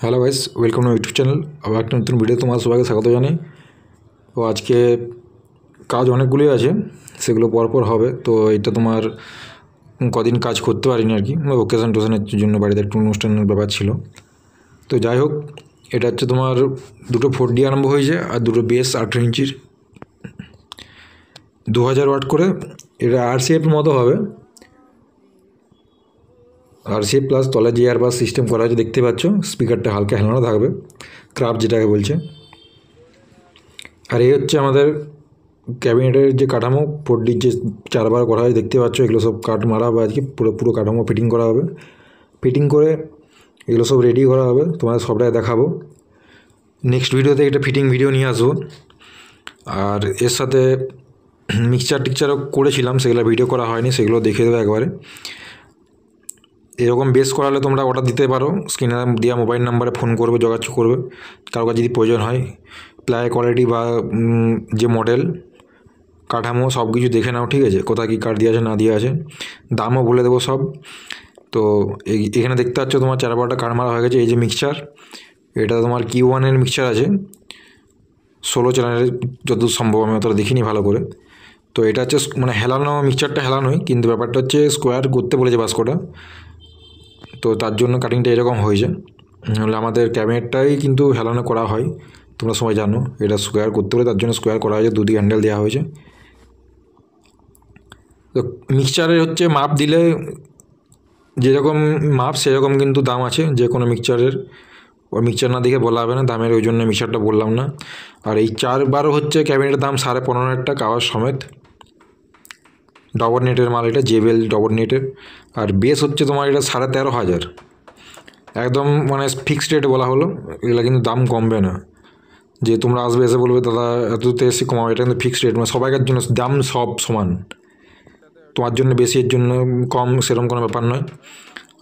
Hello guys, welcome to YouTube channel. আবার একটা নতুন ভিডিও তোমার সবাইকে স্বাগত জানাই। তো আজকে কাজ অনেকগুলোই আছে, সেগুলো পরপর হবে। তো এটা তোমার কদিন কাজ করতে পারিনি আর কি, ওকেশন টোশনের জন্য বাড়িতে একটু অনুষ্ঠানের ব্যাপার ছিল। তো যাই হোক, এটা হচ্ছে তোমার দুটো 4D আরম্ভ হয়েছে আর দুটো বেস 18 ইঞ্চির 2000 ওয়াট করে। এটা RCF মতো হবে, RCF প্লাস তলায় যে এয়ারবাস সিস্টেম করা হয়েছে দেখতে পাচ্ছ। স্পিকারটা হালকা হেলানো থাকবে, ক্রাফট যেটাকে বলছে। আর এই হচ্ছে আমাদের ক্যাবিনেটের যে কাঠামো, 4Dর যে 4 বার করা হয় দেখতে পাচ্ছ। এগুলো সব কাট মারা হবে আজকে, পুরো পুরো কাঠামো ফিটিং করা হবে। ফিটিং করে এগুলো সব রেডি করা হবে, তোমাদের সবটাই দেখাবো। নেক্সট ভিডিওতে এটা ফিটিং ভিডিও নিয়ে আসবো। আর এর সাথে মিক্সচার টিকচারও করেছিলাম, সেগুলো ভিডিও করা হয়নি, সেগুলো দেখে দেবো একবারে। এরকম বেস করালে তোমরা অর্ডার দিতে পারো, স্ক্রিনে দেওয়া মোবাইল নাম্বারে ফোন করবে, যোগাযোগ করবে কারো কাছে যদি প্রয়োজন হয়। প্লাই কোয়ালিটি বা যে মডেল কাঠামো সব কিছু দেখে নাও, ঠিক আছে, কোথায় কী কাঠ দিয়ে আছে না দিয়ে আছে, দামও বলে দেবো সব। তো এখানে দেখতে পাচ্ছ তোমার 4-12টা কাঠ মারা হয়ে গেছে। এই যে মিক্সচার, এটা তোমার Q1-এর মিক্সচার আছে, 16 চ্যানেলের, যতদূর সম্ভব আমি অতটা দেখিনি ভালো করে। তো এটা হচ্ছে মানে হেলানো, মিক্সচারটা হেলানোই, কিন্তু ব্যাপারটা হচ্ছে স্কোয়ার করতে বলেছে বাস্কটা, তো তার জন্য কাটিংটা এরকম হয়েছে। নাহলে আমাদের ক্যাবিনেটটাই কিন্তু হেলানো করা হয়, তোমরা সবাই জানো। এটা স্কোয়ার করতে বলে তার জন্য স্কোয়ার করা হয়েছে, দুদিকে হ্যান্ডেল দেওয়া হয়েছে। তো মিক্সচারের হচ্ছে মাপ দিলে যেরকম মাপ সেরকম কিন্তু দাম আছে যে কোনো মিক্সচারের। ওর মিক্সচার না দেখে বলা হবে না দামের, ওই জন্য মিক্সচারটা বললাম না। আর এই 4-12 হচ্ছে ক্যাবিনেটের দাম 15,500 টাকা কাওয়ার সমেত। ডবল নেটের মাল এটা, জেবেল ডবল নেটের। আর বেস হচ্ছে তোমার এটা 13,500, একদম মানে ফিক্সড রেট বলা হলো। এগুলো কিন্তু দাম কমবে না, যে তোমরা আসবে এসে বলবে দাদা এততে এসে কমাবে, এটা কিন্তু ফিক্সড রেট, মানে সবাইকার জন্য দাম সব সমান। তোমার জন্য বেশি, এর জন্য কম, সেরকম কোনো ব্যাপার নয়।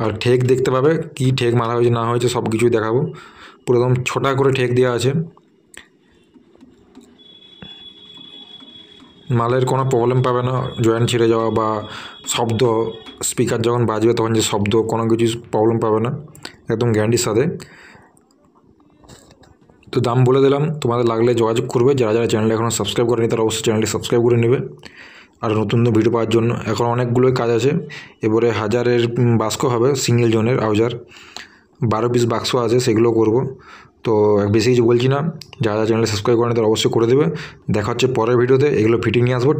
আর ঠেক দেখতে পাবে, কি ঠেক মারা হয়েছে না হয়েছে সব কিছুই দেখাবো। পুরো একদম ছোটা করে ঠেক দেওয়া আছে, মালের কোনো প্রবলেম পাবে না, জয়েন্ট ছিঁড়ে যাওয়া বা শব্দ, স্পিকার যখন বাজবে তখন যে শব্দ, কোনো কিছু প্রবলেম পাবে না, একদম গ্যারান্টির সাথে। তো দাম বলে দিলাম, তোমাদের লাগলে যোগাযোগ করবে। যারা যারা চ্যানেলে এখনও সাবস্ক্রাইব করেনি তারা অবশ্যই চ্যানেলটি সাবস্ক্রাইব করে নেবে। আর নতুন নতুন ভিডিও পাওয়ার জন্য এখন অনেকগুলোই কাজ আছে। এবারে 1000-এর বাক্স হবে, সিঙ্গেল জোনের আউজার 12 পিস বাক্স আছে, সেগুলো করব। তো বেশি কিছু বলছি না, যারা যারা চ্যানেলে সাবস্ক্রাইব করেনি তারা অবশ্যই করে দেবে। দেখা হচ্ছে পরের ভিডিওতে, এগুলো ফিটিং নিয়ে আসবো।